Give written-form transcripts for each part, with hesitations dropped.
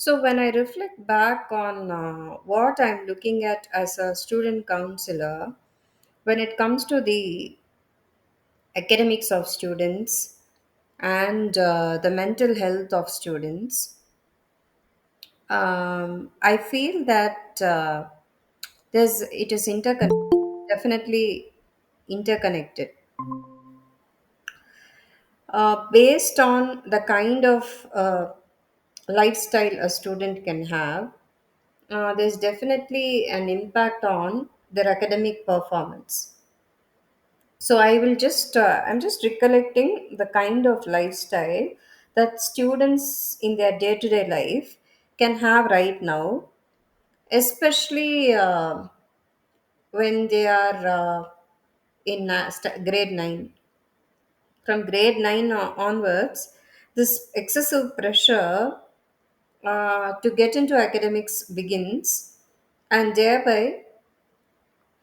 So, when I reflect back on what I'm looking at as a student counselor, when it comes to the academics of students and the mental health of students, I feel that it is definitely interconnected. Based on the kind of lifestyle a student can have, there's definitely an impact on their academic performance. So I'm just recollecting the kind of lifestyle that students in their day-to-day life can have right now, especially when they are in grade 9. From grade 9 onwards, this excessive pressure to get into academics begins, and thereby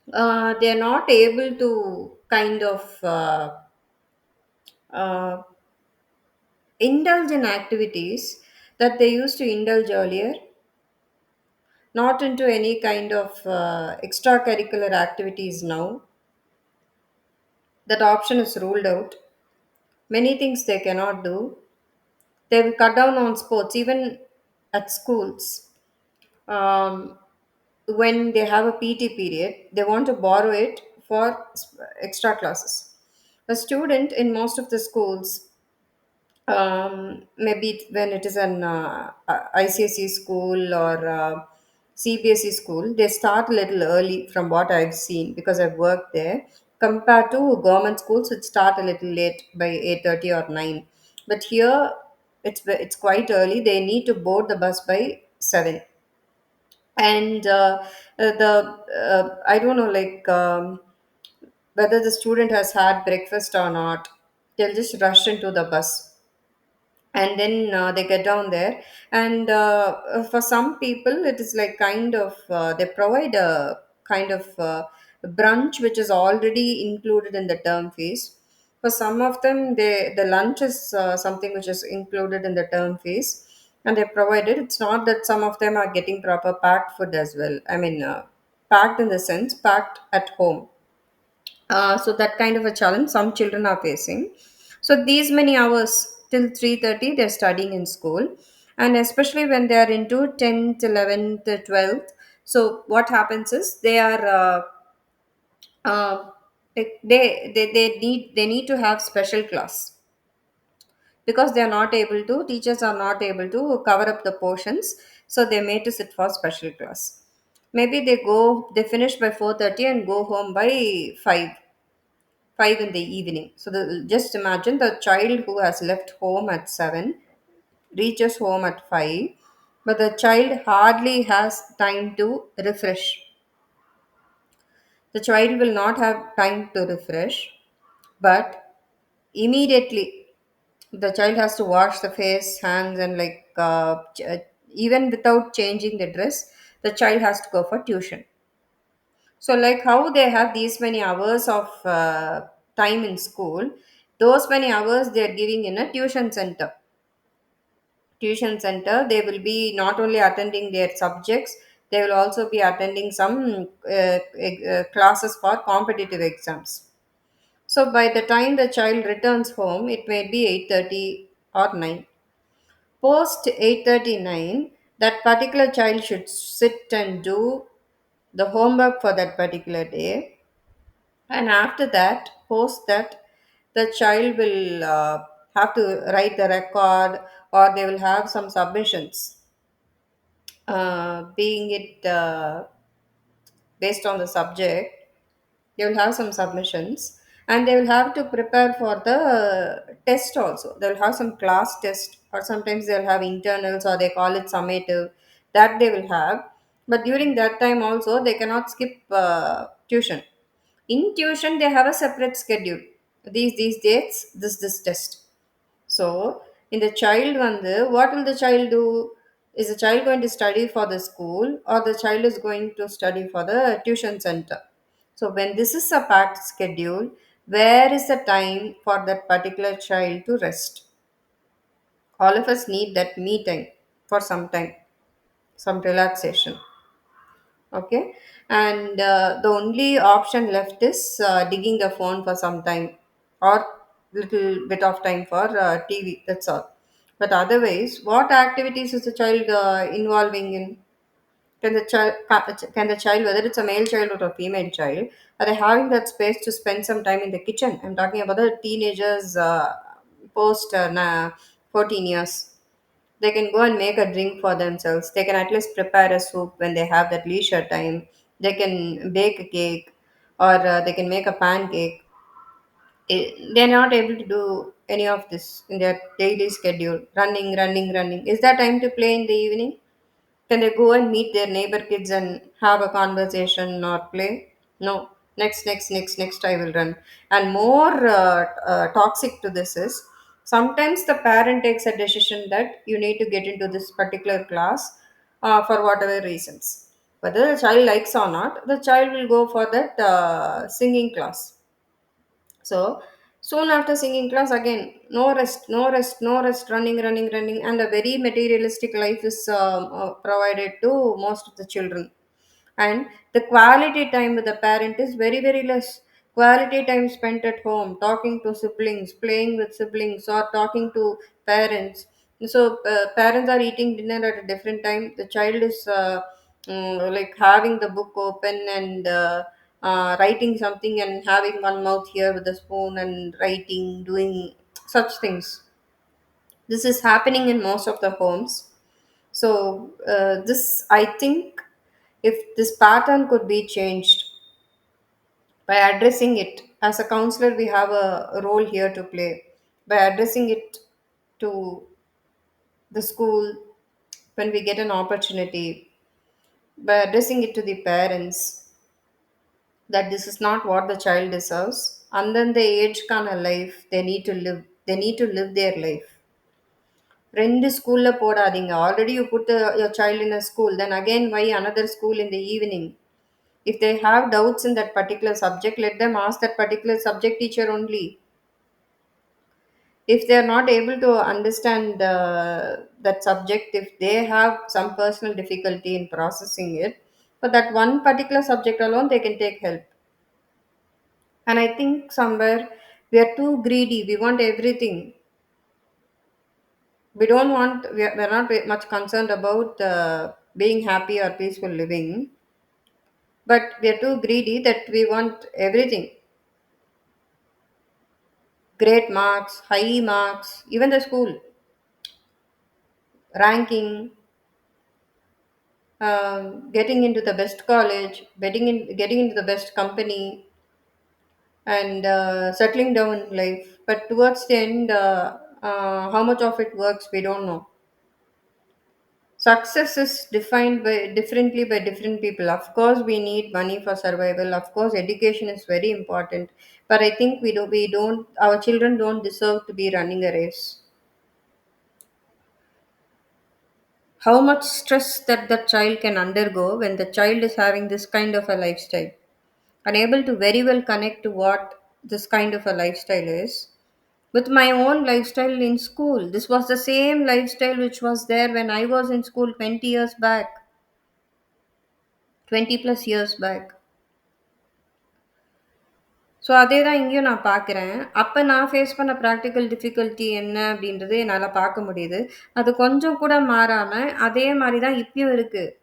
they're not able to kind of uh, indulge in activities that they used to indulge earlier, not into any kind of extracurricular activities now. That option is ruled out. Many things they cannot do. They will cut down on sports, even at schools. Um, when they have a PT period, they want to borrow it for extra classes. A student in most of the schools, maybe when it is an ICSE school or CBSE school, they start a little early from what I've seen because I've worked there. Compared to government schools, it start a little late by 8:30 or 9. But here, it's quite early. They need to board the bus by 7. And the I don't know, like whether the student has had breakfast or not. They'll just rush into the bus, and then they get down there. And for some people it is like kind of they provide a kind of brunch which is already included in the term fees. For some of them, the lunch is something which is included in the term fees, and they provide it. It's not that some of them are getting proper packed food as well. I mean, packed in the sense packed at home. So that kind of a challenge some children are facing. So these many hours till 3:30 they're studying in school, and especially when they are into 10th, 11th, 12th. So what happens is they are uh, they need to have special class because they are not able to, teachers are not able to cover up the portions, so they made to sit for special class. Maybe they finish by 4:30 and go home by 5 in the evening. So just imagine the child who has left home at 7 reaches home at 5, but the child hardly has time to refresh. The child will not have time to refresh, but immediately the child has to wash the face, hands, and like even without changing the dress, the child has to go for tuition. So, like how they have these many hours of time in school, those many hours they are giving in a tuition center. Tuition center, they will be not only attending their subjects, they will also be attending some classes for competitive exams. So, by the time the child returns home, it may be 8:30 or 9. Post 8:39, that particular child should sit and do the homework for that particular day, and after that, post that, the child will have to write the record, or they will have some submissions, being it based on the subject. They will have some submissions, and they will have to prepare for the test also. They will have some class test, or sometimes they'll have internals, or they call it summative, that they will have. But during that time also they cannot skip tuition. In tuition they have a separate schedule. These dates, this test. So in the child வந்து, what will the child do? Is the child going to study for the school, or the child is going to study for the tuition center? So when this is a packed schedule, where is the time for that particular child to rest? All of us need that me time for some time. some relaxation. Okay, and the only option left is digging the phone for some time, or little bit of time for TV. That's all. But otherwise, what activities is the child involving in? Can the child, whether it's a male child or a female child, are they having that space to spend some time in the kitchen? I'm talking about the teenagers post 14 years. They can go and make a drink for themselves. They can at least prepare a soup when they have that leisure time. They can bake a cake, or they can make a pancake. They're not able to do any of this in their daily schedule. Running, running, running. Is that time to play in the evening? Can they go and meet their neighbor kids and have a conversation or play? No. Next, I will run. And more toxic to this is sometimes the parent takes a decision that you need to get into this particular class for whatever reasons. Whether the child likes or not, the child will go for that singing class. So soon after singing class, again, no rest, no rest, no rest, running, running, running, and a very materialistic life is provided to most of the children. And the quality time with the parent is very, very less. Quality time spent at home, talking to siblings, playing with siblings, or talking to parents. So parents are eating dinner at a different time. The child is like having the book open and writing something, and having one mouth here with a spoon and writing, doing such things. This is happening in most of the homes. So this, I think, if this pattern could be changed by addressing it, as a counselor we have a role here to play by addressing it to the school when we get an opportunity, by addressing it to the parents that this is not what the child deserves, and then the age kind of life they need to live their life. ரெண்டு ஸ்கூல்ல போடாதீங்க. Already you put your child in a school, then again why another school in the evening? If they have doubts in that particular subject, let them ask that particular subject teacher only. If they are not able to understand that subject, if they have some personal difficulty in processing it, for that one particular subject alone, they can take help. And I think somewhere we are too greedy. We want everything. We don't want. We are not very much concerned about being happy or peaceful living, but we are too greedy that we want everything. Great marks, high marks, even the school ranking, getting into the best college, getting into the best company, and settling down in life. But towards the end, how much of it works, we don't know. Success is defined by differently by different people. Of course, we need money for survival. Of course, education is very important. But I think we don't. Our children don't deserve to be running a race. How much stress that the child can undergo when the child is having this kind of a lifestyle, unable to very well connect to what this kind of a lifestyle is. With my own lifestyle in school, this was the same lifestyle which was there when I was in school 20 years back, 20 plus years back. So அதே தான் இங்கேயும் நான் பார்க்குறேன். அப்போ நான் face பண்ண practical difficulty என்ன அப்படின்றது என்னால் பார்க்க முடியுது. அது கொஞ்சம் கூட மாறாமல் அதே மாதிரி தான் இப்பயும் இருக்குது.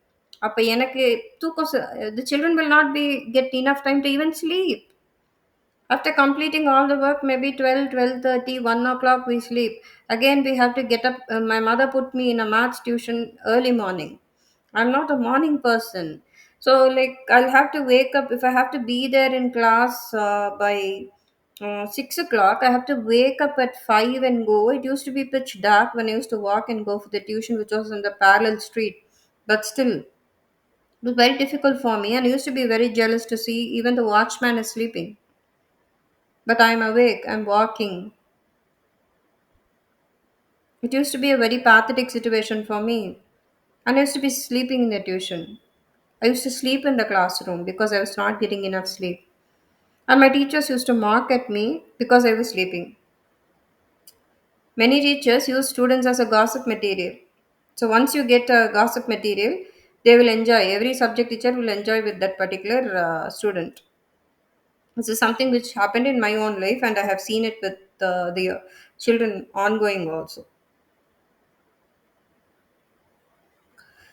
அப்போ எனக்கு தூக்கம் தி children will not be get enough time to even sleep. After completing all the work, maybe 12, 12:30, 1 o'clock we sleep. Again, we have to get up. My mother put me in a maths tuition early morning. I'm not a morning person. So, like, I'll have to wake up. If I have to be there in class by 6 o'clock, I have to wake up at 5 and go. It used to be pitch dark when I used to walk and go for the tuition, which was on the parallel street. But still, it was very difficult for me, and I used to be very jealous to see even the watchman is sleeping. But I'm awake, I'm walking. It used to be a very pathetic situation for me. And I used to be sleeping in the tuition. I used to sleep in the classroom because I was not getting enough sleep. And my teachers used to mock at me because I was sleeping. Many teachers use students as a gossip material. So once you get a gossip material, they will enjoy. Every subject teacher will enjoy with that particular student. This is something which happened in my own life, and I have seen it with the children ongoing also.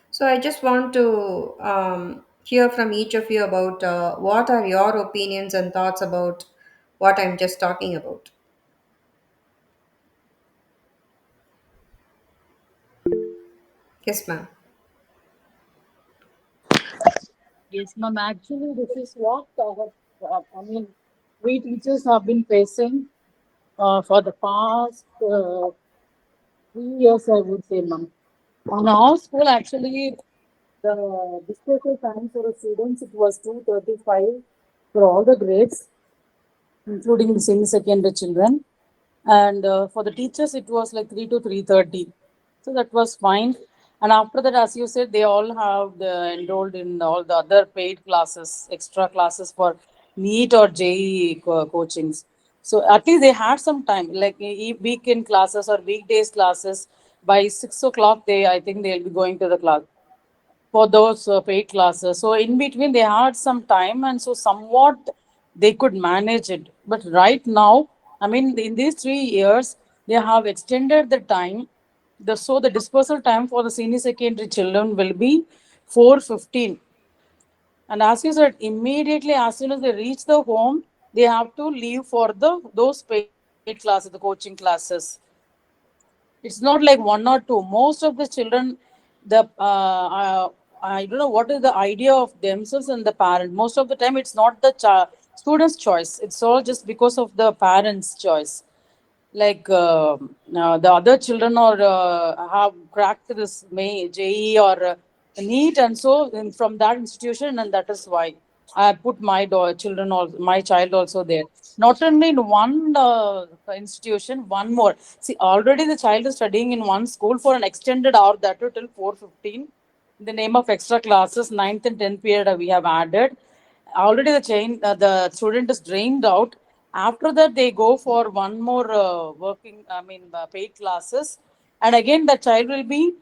So I just want to hear from each of you about what are your opinions and thoughts about what I'm just talking about. Yes, ma'am. Yes, ma'am. Actually, this is what I mean, we teachers have been facing for the past 3 years, I would say, ma'am. On our school, actually, the disposal time for the students, it was 2:35 for all the grades, including the senior secondary children. And for the teachers, it was like 3 to 3:30. So that was fine. And after that, as you said, they all have enrolled in all the other paid classes, extra classes for NEET or JEE coachings. So at least they had some time, like weekend classes or weekdays classes. By 6 o'clock, I think they'll be going to the class for those paid classes. So in between, they had some time, and so somewhat they could manage it. But right now, I mean, in these 3 years, they have extended the time. The dispersal time for the senior secondary children will be 4:15. And as you said, immediately as soon as they reach the home, they have to leave for those paid classes, the coaching classes. It's not like one or two. Most of the children, the I don't know what is the idea of themselves and the parent. Most of the time, it's not the student's choice. It's all just because of the parents' choice. Like the other children or have cracked this JE or NEET, and so from that institution, and that is why I put my children, also my child also there. Not only in one institution, one more. See, already the child is studying in one school for an extended hour, that too till 4:15. In the name of extra classes, ninth and 10th period we have added. Already the student is drained out. After that, they go for one more paid classes, and again the child will be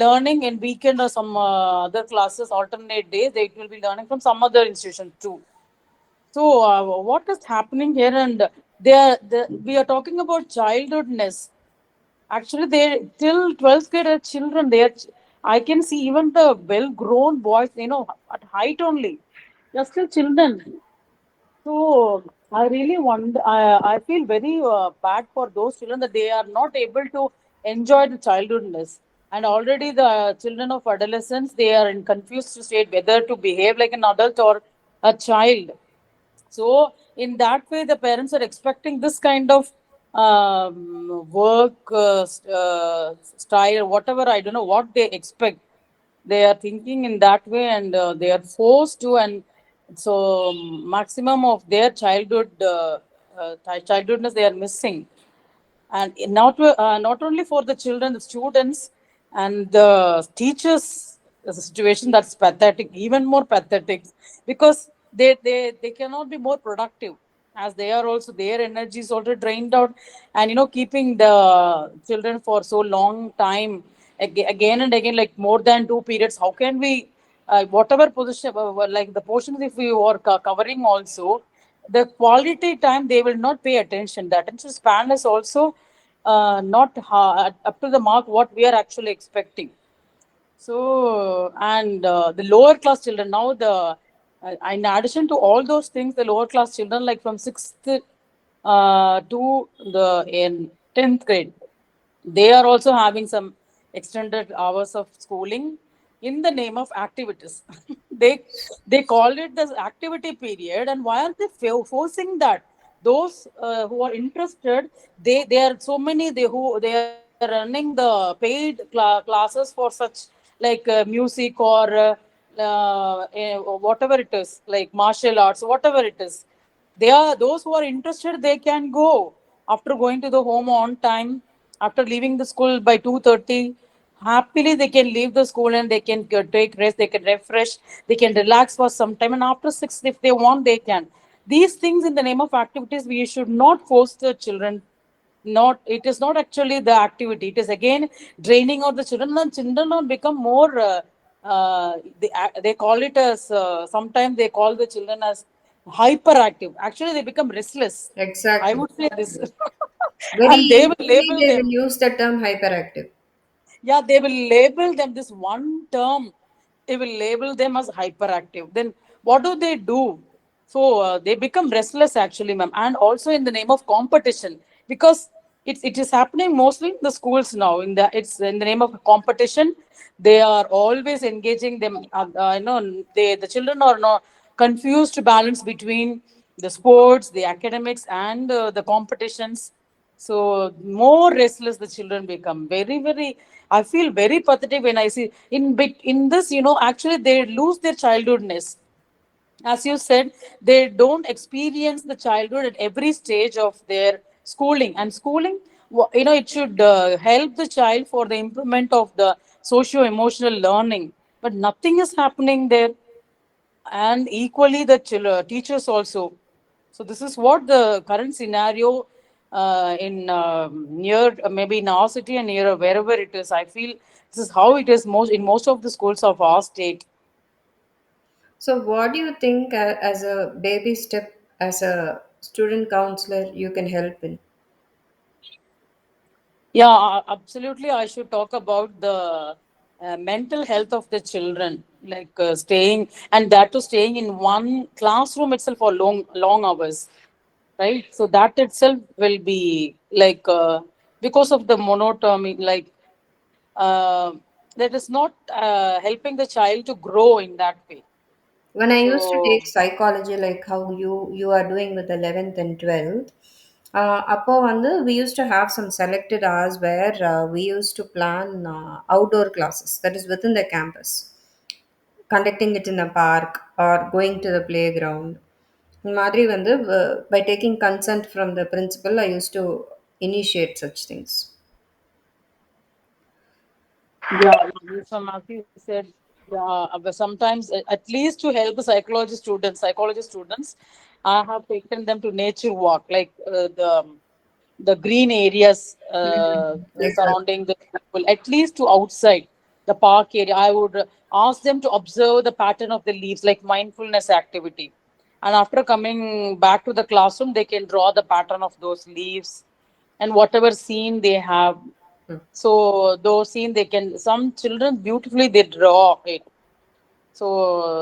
learning in weekend or some other classes, alternate days. They will be learning from some other institution too. So, what is happening here? And we are talking about childhoodness. Actually, they till 12th grade are children. I can see even the well-grown boys, at height only. They're still children. So I really wonder. I feel very bad for those children that they are not able to enjoy the childhoodness. And already the children of adolescence, they are in confused state whether to behave like an adult or a child. So in that way, the parents are expecting this kind of work style, whatever. I don't know what they expect. They are thinking in that way, and they are forced to, and so maximum of their childhoodness they are missing. And not only for the children, the students and the teachers, there's a situation that's pathetic, even more pathetic, because they cannot be more productive, as they are also, their energy is already drained out. And keeping the children for so long time, again and again, like more than two periods, how can we whatever position, like the portions, if we are covering also, the quality time they will not pay attention. The attention span is also not up to the mark what we are actually expecting. So, and the lower class children now, in addition to all those things, the lower class children, like from sixth to the in 10th grade, they are also having some extended hours of schooling in the name of activities. they they call it the activity period, and why are they forcing that? Those who are interested, they are so many, they are running the paid classes for such, like music or whatever it is, like martial arts, whatever it is. They are those who are interested, they can go after going to the home on time, after leaving the school by 2:30. Happily they can leave the school, and they can take rest, they can refresh, they can relax for some time, and after 6, if they want, they can. These things, in the name of activities, we should not force the children. not, it is not actually the activity, it is again draining out the children, and children are become more they call it as sometimes they call the children as hyperactive. Actually they become restless, I Exactly. would say this. Very And they will easily label they them. will use the term hyperactive. Yeah, they will label them this one term, they will label them as hyperactive. Then what do they do? So they become restless actually, ma'am, and also in the name of competition, because it is happening mostly in the schools now, in the, it's in the name of competition. They are always engaging them, the children are not confused to balance between the sports, the academics, and the competitions. So more restless the children become. Very, very. I feel very pathetic when I see in bit in this. Actually they lose their childhoodness. As you said, they don't experience the childhood at every stage of their schooling. And schooling, it should help the child for the improvement of the socio-emotional learning. But nothing is happening there, and equally the teachers also. So this is what the current scenario in near maybe in our city and near wherever it is. I feel this is how it is most in most of the schools of our state. So, what do you think as a baby step, as a student counselor, you can help in? Yeah, absolutely. I should talk about the mental health of the children, like staying, and that to staying in one classroom itself for long hours, right? So that itself will be like because of the monotony, like uh, that is not helping the child to grow in that way. When I used to So take psychology, like how you are doing with 11th and 12th, அப்போ வந்து we used to have some selected hours where we used to plan outdoor classes that is within the campus, conducting it in a park or going to the playground. இந்த மாதிரி வந்து by taking consent from the principal, I used to initiate such things. yeah, some as you said, yeah, but sometimes at least to help the psychology students, I have taken them to nature walk, like the green areas Mhm. Exactly. surrounding the people, at least to outside the park area. I would ask them to observe the pattern of the leaves, like mindfulness activity. And after coming back to the classroom, they can draw the pattern of those leaves and whatever scene they have. So those scene they can, some children beautifully they draw it. So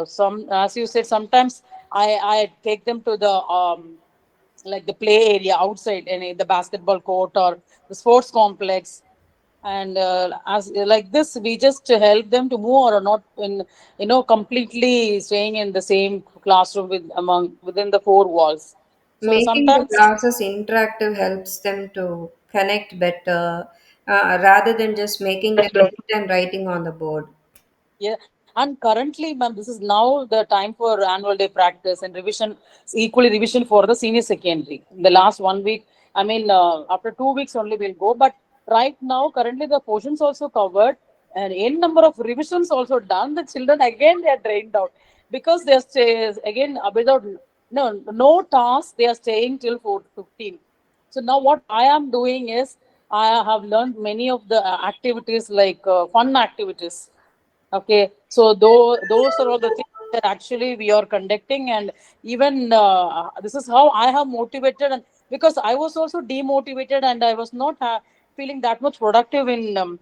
some, as you said, sometimes I take them to the like the play area outside, any the basketball court or the sports complex, and as like this we just help them to move or not in, completely staying in the same classroom with among within the four walls. So Making the sometimes, classes interactive helps them to connect better rather than just making them sit and writing on the board. yeah, and currently, ma'am, this is now the time for annual day practice and revision, equally revision for the senior secondary. In the last 1 week, I mean, after 2 weeks only we'll go. But right now, currently the portions also covered and n number of revisions also done. The children again they are drained out because they are again without no task. They are staying till 4:15. So now what I am doing is I have learned many of the activities like fun activities. Okay, so those are all the things that actually we are conducting, and even this is how I have motivated, and because I was also demotivated and I was not feeling that much productive in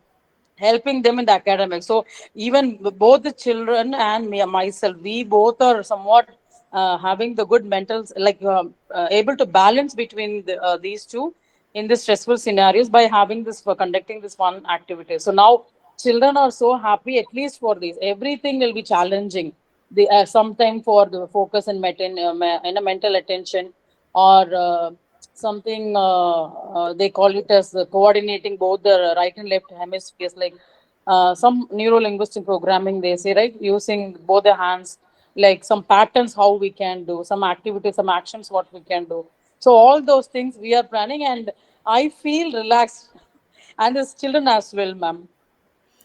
helping them in the academics. So even both the children and me myself, we both are somewhat having the good mental, like able to balance between these two in the stressful scenarios by having this for conducting this fun activity. So now children are so happy, at least for this. Everything will be challenging. The sometime for the focus and and a mental attention, or something they call it as coordinating both the right and left hemispheres, like some neuro linguistic programming they say, right, using both the hands, like some patterns how we can do some activities, some actions what we can do. So all those things we are planning, and I feel relaxed and as children as well, ma'am.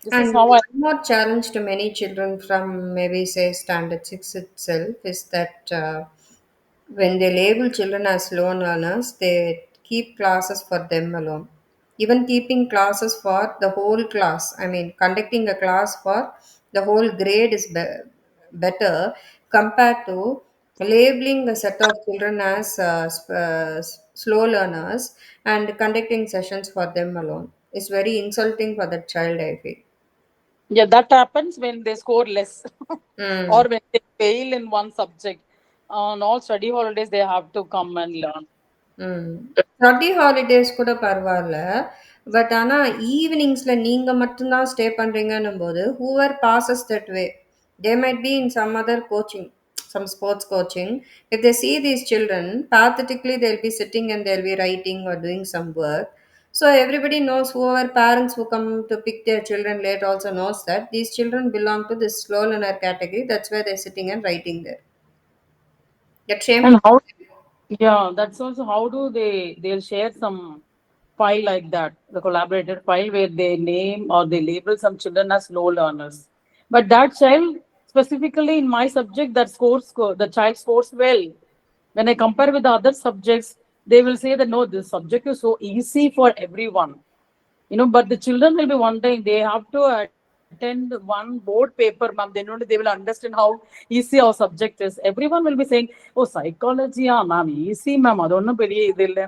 This is And how I. one more challenge to many children from maybe say standard 6 itself is that when they label children as low learners, they keep classes for them alone. Even keeping classes for the whole class, I mean, conducting a class for the whole grade is better compared to labeling a set of children as slow learners and conducting sessions for them alone. It's very insulting for the child, I feel. Yeah, that happens when they score less or Mm. when they fail in one subject. On all study holidays, they have to come and learn. ம். Study holidays கூட பரவால்ல. But ஆனா ஈவினிங்ஸ்ல நீங்க மட்டும் தான் stay பண்றீங்கன்னும்போது, whoever passes that way, they might be in some other coaching, some sports coaching. If they see these children, pathetically they'll be sitting and they'll be writing or doing some work. So everybody knows, whoever parents who come to pick their children late also knows that these children belong to this slow learner category. That's why they're sitting and writing there. Get shameful. And how? Yeah, that's also how do they'll share some file like that, the collaborated file where they name or they label some children as low learners. But that child, specifically in my subject, the child scores well. When I compare with the other subjects, they will say that no, this subject is so easy for everyone. But the children will be wondering, they have to attend one board paper, ma'am, then only they will understand how easy our subject is. Everyone will be saying, oh, psychology, ma'am, easy, ma'am, adonnu periya idu illa.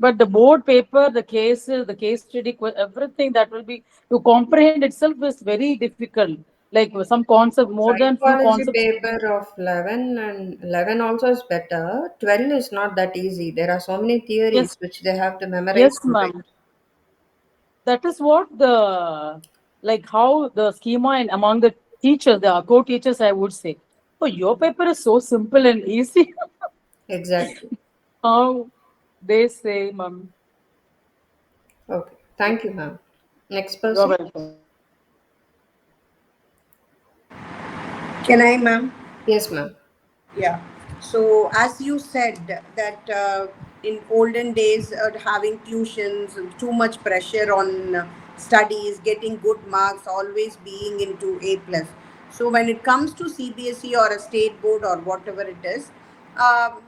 But the board paper, the cases, the case study, everything that will be to comprehend itself is very difficult. Like some concept, more than few Psychology concepts. paper of 11, and 11 also is better. 12 is not that easy. There are so many theories Yes, which they have to memorize yes, to it. ma'am. That is what the like how the schema and among the teachers, the co-teachers, I would say. Oh, your paper is so simple and easy. Exactly. How they say, ma'am. Okay. Thank you, ma'am. Next You're person? welcome. Can I, ma'am? Yes, ma'am. Yeah. So, as you said, that in olden days, having tuitions, too much pressure on studies, getting good marks, always being into A plus. So, when it comes to CBSE or a state board or whatever it is,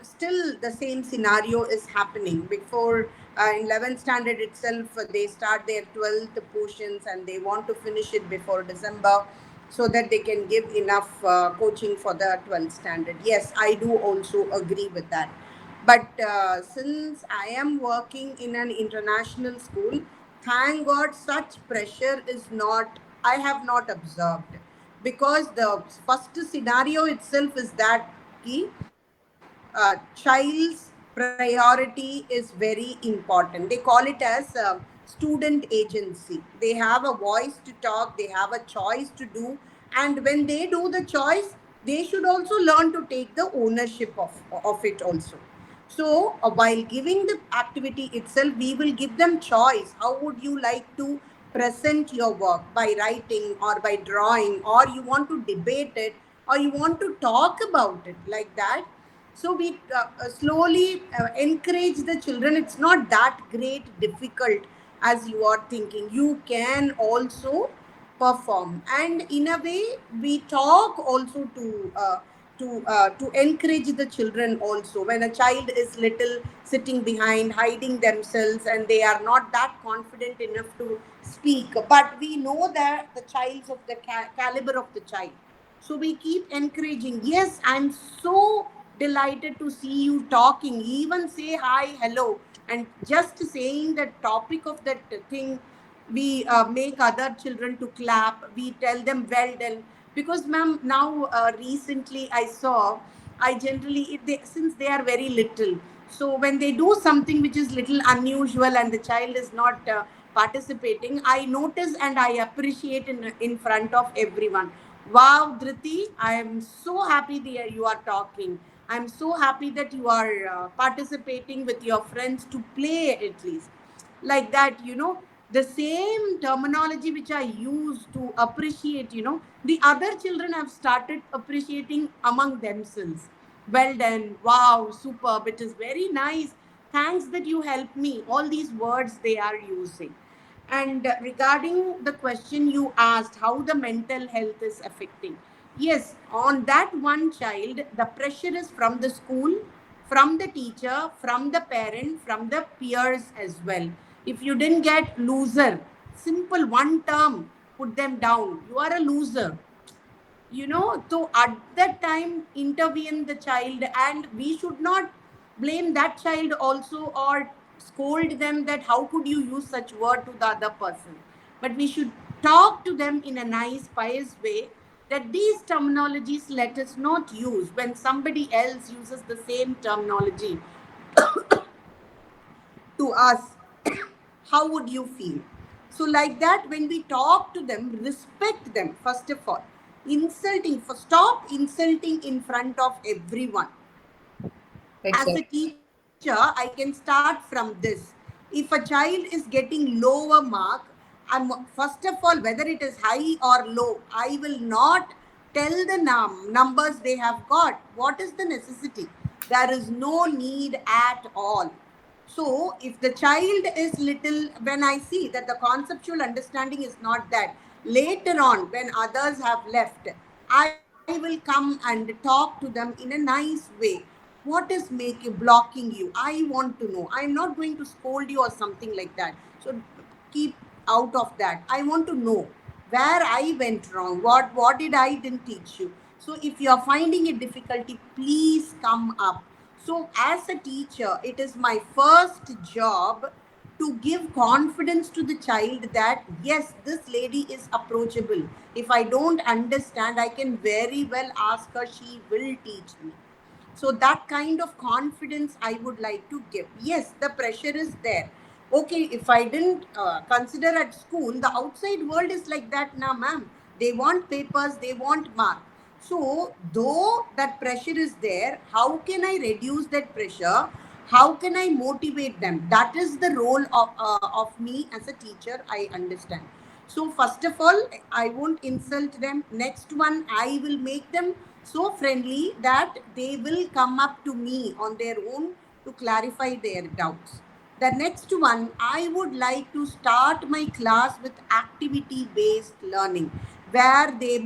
still the same scenario is happening. Before in 11th standard itself, they start their 12th portions and they want to finish it before December so that they can give enough coaching for the 12th standard. Yes, I do also agree with that. But since I am working in an international school, thank God such pressure is not, I have not observed. Because the first scenario itself is that key, child's priority is very important. They call it as student agency. They have a voice to talk, they have a choice to do, and when they do the choice, they should also learn to take the ownership of it also. So, while giving the activity itself, we will give them choice. How would you like to present your work, by writing or by drawing, or you want to debate it, or you want to talk about it like that? So we slowly encourage the children. It's not that great difficult as you are thinking. You can also perform, and in a way we talk also to encourage the children also. When a child is little sitting behind hiding themselves and they are not that confident enough to speak, but we know that the child's of the caliber of the child, so we keep encouraging. Yes, I'm so delighted to see you talking. Even say hi, hello. And just saying that topic of that thing, we make other children to clap. We tell them well done. Because, ma'am, now recently I saw, I generally, since they are very little, so when they do something which is little unusual and the child is not participating, I notice and I appreciate in front of everyone. Wow, Dhriti, I am so happy that you are talking. I'm so happy that you are participating with your friends to play at least. Like that, the same terminology which I use to appreciate, the other children have started appreciating among themselves. Well done. Wow, superb. It is very nice. Thanks that you helped me. All these words they are using. And regarding the question you asked, how the mental health is affecting. Yes, on that one child, the pressure is from the school, from the teacher, from the parent, from the peers as well. If you didn't get loser, simple one term, put them down. You are a loser, to at that time intervene the child, and we should not blame that child also or scold them that how could you use such word to the other person, but we should talk to them in a nice pious way that these terminologies let us not use when somebody else uses the same terminology to us. How would you feel? So, like that, when we talk to them, respect them first of all. Insulting, for stop insulting in front of everyone. As a Exactly. teacher, I can start from this. If a child is getting lower mark, first of all, whether it is high or low, I will not tell the numbers they have got. What is the necessity? There is no need at all. So, if the child is little, when I see that the conceptual understanding is not that, later on, when others have left, I will come and talk to them in a nice way. What is blocking you? I want to know. I'm not going to scold you or something like that. So, keep out of that. I want to know where I went wrong. What did I didn't teach you? So if you are finding it difficulty, please come up. So as a teacher, it is my first job to give confidence to the child that yes, this lady is approachable. If I don't understand, I can very well ask her. She will teach me. So that kind of confidence I would like to give. Yes, the pressure is there. Okay, if I didn't consider at school, the outside world is like that now, ma'am. They want papers, they want mark. So though that pressure is there, how can I reduce that pressure? How can I motivate them? That is the role of me as a teacher. I understand. So first of all, I won't insult them. Next one, I will make them so friendly that they will come up to me on their own to clarify their doubts. The next one, I would like to start my class with activity based learning, where they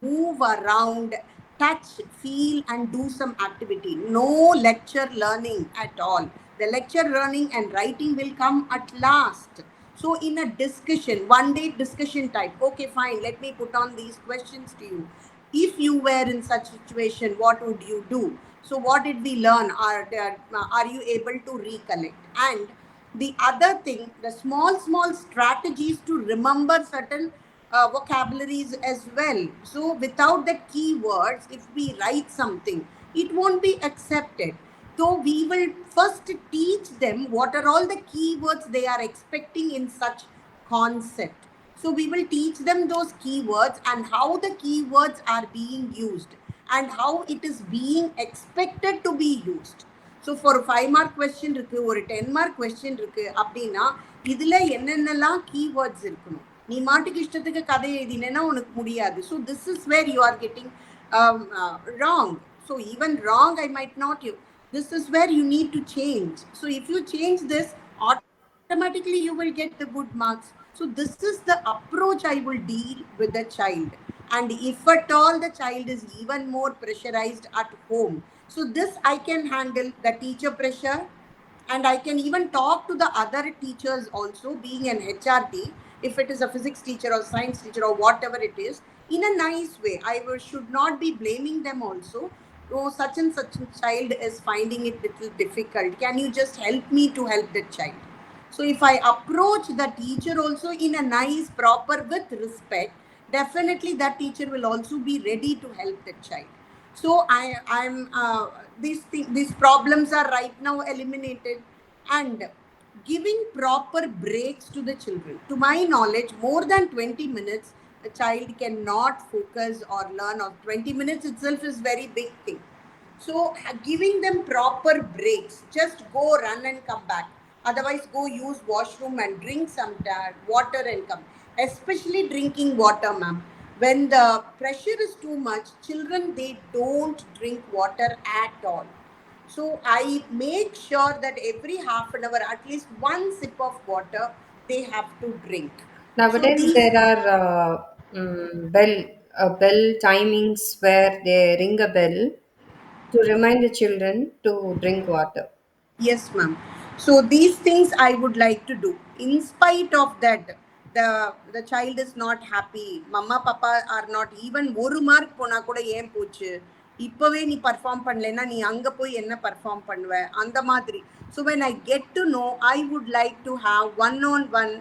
move around, touch, feel, and do some activity. No lecture learning at all. The lecture learning and writing will come at last. So, in a discussion, one day discussion type, okay, fine, let me put on these questions to you. If you were in such situation, what would you do? So, what did we learn? Are you able to recollect? And the other thing, the small strategies to remember certain vocabularies as well. So, without the keywords, if we write something, it won't be accepted. So we will first teach them what are all the keywords they are expecting in such concept. So we will teach them those keywords and how the keywords are being used and how it is being expected to be used. So for 5 mark question இருக்கு, ஒரு 10 mark question இருக்கு அப்படின்னா இதுல என்னென்னலாம் keywords இருக்கணும். நீ மாட்டுக்கு இஷ்டத்துக்கு கதை எழுதினேன்னா உனக்கு முடியாது. So this is where you are getting wrong. So even wrong, I might not you. This is where you need to change. So if you change this, automatically you will get the good marks. So this is the approach I will deal with the child. And if at all the child is even more pressurized at home, so this I can handle the teacher pressure, and I can even talk to the other teachers also, being an HRT, if it is a physics teacher or science teacher or whatever it is, in a nice way. Should not be blaming them also. Oh, such and such a child is finding it little difficult. Can you just help me to help the child? So if I approach the teacher also in a nice, proper, with respect, definitely that teacher will also be ready to help the child. So these problems are right now eliminated, and giving proper breaks to the children. To my knowledge, more than 20 minutes, a child cannot focus or learn. Or 20 minutes itself is very big thing. So giving them proper breaks, just go run and come back. Otherwise, go use washroom and drink some water and come. Especially drinking water, ma'am. When the pressure is too much, children, they don't drink water at all. So I make sure that every half an hour, at least one sip of water, they have to drink. So Nowadays, these, there are bell timings where they ring a bell to remind the children to drink water. Yes, ma'am. So these things I would like to do. In spite of that, the child is not happy. Mama, papa are not even ஒரு mark போனா கூட ஏன் போச்சு இப்பவே நீ perform பண்ணலைன்னா நீ அங்க போய் என்ன பர்ஃபார்ம் பண்ணுவ அந்த மாதிரி. So when I get to know, I would like to have one on one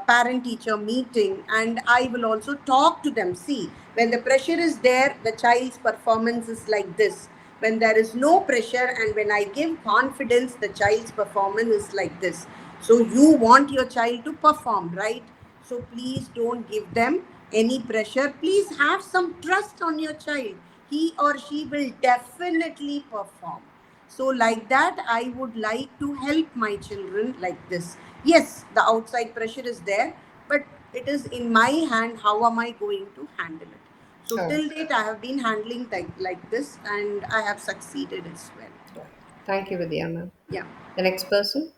parent teacher meeting, and I will also talk to them. See, when the pressure is there, the child's performance is like this. When there is no pressure and when I give confidence, the child's performance is like this. So you want your child to perform, right? So please don't give them any pressure. Please have some trust on your child. He or she will definitely perform. So, like that, I would like to help my children like this. Yes, the outside pressure is there, but it is in my hand. How am I going to handle it? So, Oh, till date, I have been handling like this, and I have succeeded as well. yeah. Thank you, Vidya ma'am. Yeah. The next person?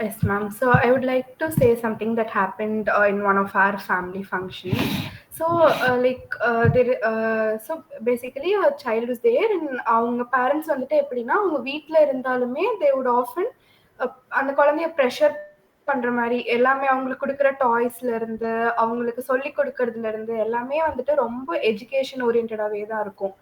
Yes, ma'am. So I would like to say something that happened in one of our family functions. So, so basically, a child was there, and அவங்க parents வந்துட்டு எப்படின்னா அவங்க வீட்டில் இருந்தாலுமே they would often அந்த குழந்தைய pressure பண்ற மாதிரி எல்லாமே அவங்களுக்கு கொடுக்குற டாய்ஸ்ல இருந்து அவங்களுக்கு சொல்லி கொடுக்கறதுல இருந்து எல்லாமே வந்துட்டு ரொம்ப எஜுகேஷன் ஓரியன்டாவே தான் இருக்கும்.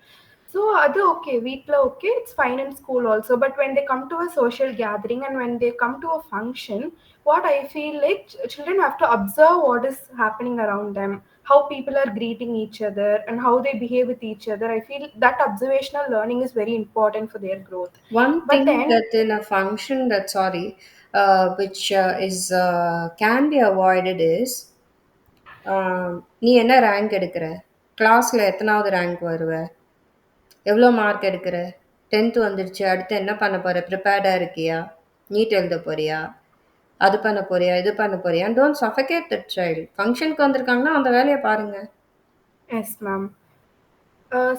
So அது okay, வீட்ல okay, it's fine in school also. But when they come to a social gathering and when they come to a function, what I feel like children have to observe what is happening around them, how people are greeting each other and how they behave with each other. I feel that observational learning is very important for their growth. One But thing then that in a function that, sorry, which is can be avoided is நீ என்ன rank எடுக்கிற, கிளாஸில் எத்தனாவது rank வருவ, எவ்வளோ mark எடுக்கிற, 10th வந்துடுச்சு அடுத்து என்ன பண்ண போற, ப்ரிப்பேர்டாக இருக்கியா, நீட் எழுத போறியா, அது பண்ண போறியா, இது பண்ண போறியா, டோன்ட் சஃபகேட் தட் சைல்டு. ஃபங்க்ஷனுக்கு வந்திருக்காங்கன்னா அந்த வேலையை பாருங்க. yes ma'am.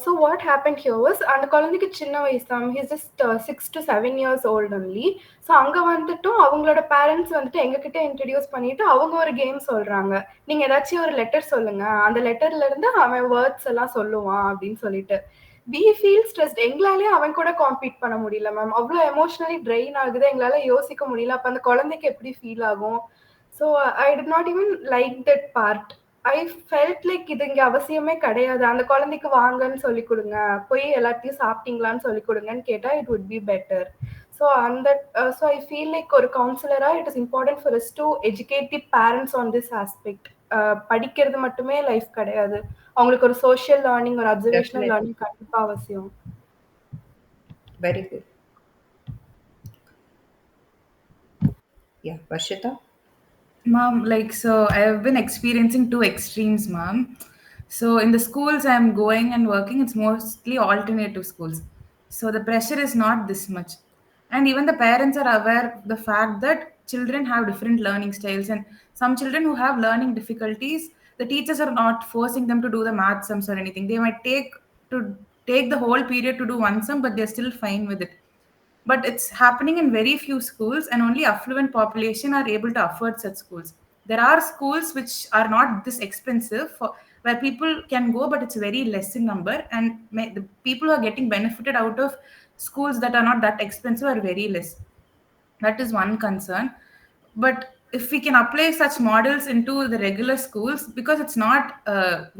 So what happened here was அந்த குழந்தைக்கு சின்ன வயசு தான், he's just 6 to 7 years old only. So அங்கே வந்துட்டும் அவங்களோட பேரண்ட்ஸ் வந்துட்டு எங்ககிட்ட இன்ட்ரடியூஸ் பண்ணிட்டு அவங்க ஒரு கேம் சொல்றாங்க, நீங்க ஏதாச்சும் ஒரு லெட்டர் சொல்லுங்க, அந்த லெட்டர்ல இருந்து அவன் வேர்ட்ஸ் எல்லாம் சொல்லுவான் அப்படின்னு சொல்லிட்டு. வி ஃபீல் ஸ்ட்ரெஸ்ட், எங்களாலே அவன் கூட காம்பீட் பண்ண முடியல மேம், அவ்வளோ எமோஷனலி ட்ரெயின் ஆகுது, எங்களால யோசிக்க முடியல, அப்போ அந்த குழந்தைக்கு எப்படி ஃபீல் ஆகும். So I did not even like that part. I felt like இது இங்க அவசியமே கிடையாது, அந்த குழந்தைக்கு வாங்கன்னு சொல்லி கொடுங்க, போய் எல்லாத்தையும் சாப்பிட்டீங்களான்னு சொல்லி கொடுங்கன்னு கேட்டா it would be better. So அந்த ஸோ ஐ ஃபீல் லைக் ஒரு கவுன்சிலரா it is important for us to educate the parents on this aspect. படிக்கிறது மட்டுமே லைஃப் கிடையாது, அவங்களுக்கு ஒரு சோஷியல் லேர்னிங் ஒரு அப்சர்வேஷனல் Definitely. லேர்னிங் கண்டிப்பா அவசியம். Very good. Yeah, Varshita? Mom, like, so I have been experiencing two extremes, mom. So in the schools I'm going and working, it's mostly alternative schools. So the pressure is not this much. And even the parents are aware of the fact that children have different learning styles, and some children who have learning difficulties, the teachers are not forcing them to do the math sums or anything. They might to take the whole period to do one sum, but they're still fine with it. But it's happening in very few schools, and only affluent population are able to afford such schools. There are schools which are not this expensive where people can go, but it's very less in number, and the people who are getting benefited out of schools that are not that expensive are very less. That is one concern. But if we can apply such models into the regular schools, because it's not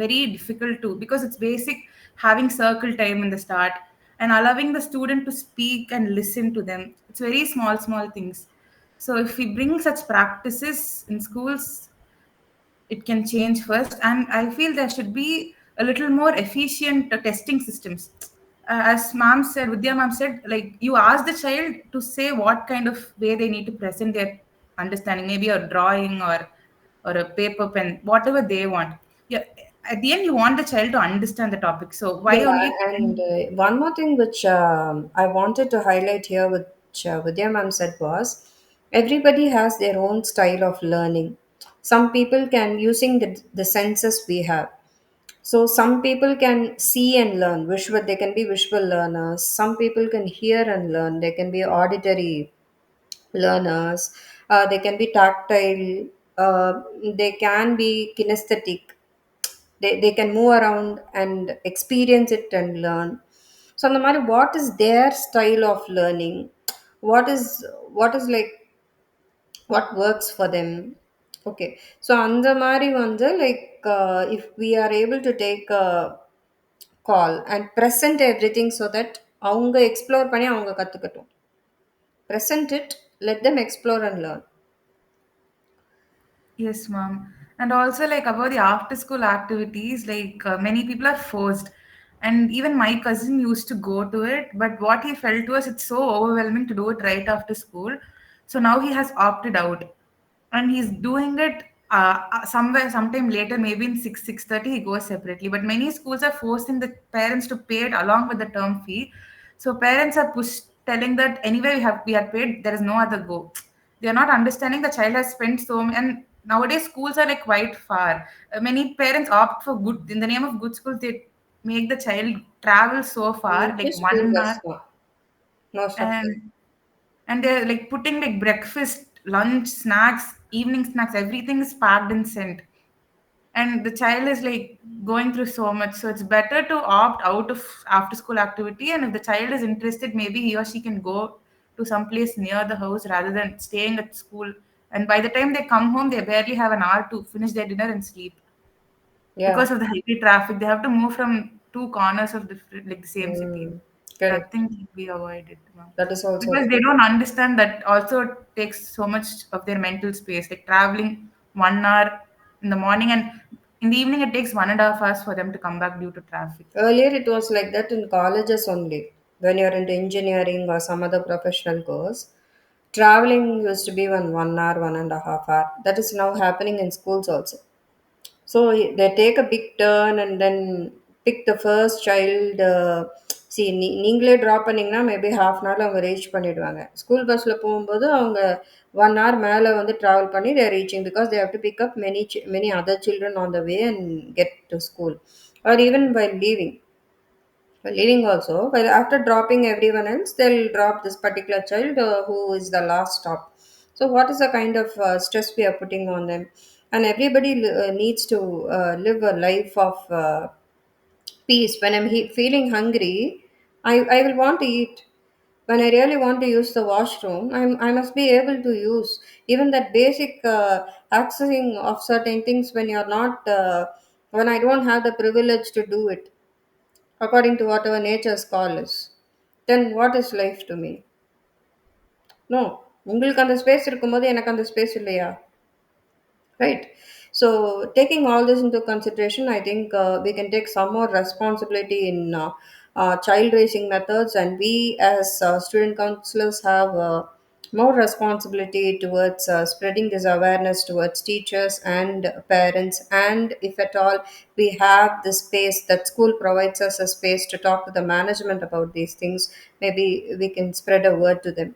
very difficult to, because it's basic, having circle time in the start and allowing the student to speak and listen to them. It's very small things. So if we bring such practices in schools, it can change first. And I feel there should be a little more efficient testing systems. As ma'am said, Vidya ma'am said, like, you ask the child to say what kind of way they need to present their understanding, maybe a drawing or a paper pen, whatever they want. Yeah, at the end you want the child to understand the topic, so why Yeah, only and one more thing which I wanted to highlight here, which Vidya ma'am said, was everybody has their own style of learning. Some people can using the senses we have. So some people can see and learn. Visual, they can be visual learners. Some people can hear and learn. They can be auditory learners. They can be tactile. They can be kinesthetic. they can move around and experience it and learn. So அந்த மாதிரி what is their style of learning, what is like what works for them. Okay, so அந்த மாதிரி வந்து like if we are able to take a call and present everything so that அவங்க explore பண்ணி அவங்க கற்றுக்கட்டும். Present it, let them explore and learn. Yes, ma'am. And also, like about the after school activities, like many people are forced. And even my cousin used to go to it, but what he felt was it's so overwhelming to do it right after school. So now he has opted out, and he's doing it somewhere sometime later, maybe in 6:30 he goes separately. But many schools are forcing the parents to pay it along with the term fee. So parents are pushed telling that anyway we have paid, there is no other go. They are not understanding the child has spent so many, and nowadays schools are like quite far. Many parents opt for good in the name of good schools. They make the child travel so far, like Just school one bus hour, now, most of them. and they're like putting like breakfast, lunch, snacks, evening snacks, everything is packed and sent. And the child is like going through so much. So it's better to opt out of after school activity. And if the child is interested, maybe he or she can go to some place near the house rather than staying at school. And by the time they come home, they barely have an hour to finish their dinner and sleep. Yeah. Because of the heavy traffic, they have to move from two corners of like the same city. Mm, That correct. thing should be avoided, ma'am. That is also Because they true. don't understand that also takes so much of their mental space. Like traveling 1 hour in the morning, and in the evening it takes 1.5 hours for them to come back due to traffic. Earlier, it was like that in colleges only. When you're into engineering or some other professional course, traveling used to be 1 hour, 1.5 hour. That is now happening in schools also. So they take a big turn and then pick the first child. See, நீங்களே drop பண்ணிங்கன்னா maybe half an ஹவரில் அவங்க reach பண்ணிடுவாங்க. School பஸ்ஸில் போகும்போது அவங்க 1 hour மேலே வந்து ட்ராவல் பண்ணி there reaching because they have to pick up many other children on the way and get to school or even by leaving. Leaving also, while after dropping everyone else, they'll drop this particular child who is the last stop. So, what is the kind of stress we are putting on them? And everybody needs to live a life of peace. When I'm feeling hungry, I will want to eat. When I really want to use the washroom, I must be able to use even that basic accessing of certain things when you're not, when I don't have the privilege to do it according to whatever nature's call is, then what is life to me? No. உங்களுக்கு அந்த space இருக்கும்போது எனக்கு அந்த space இல்லையா? Right. So taking all this into consideration, I think we can take some more responsibility in child raising methods, and we as student counselors have more responsibility towards spreading this awareness towards teachers and parents. And if at all we have the space that school provides us a space to talk to the management about these things, maybe we can spread a word to them.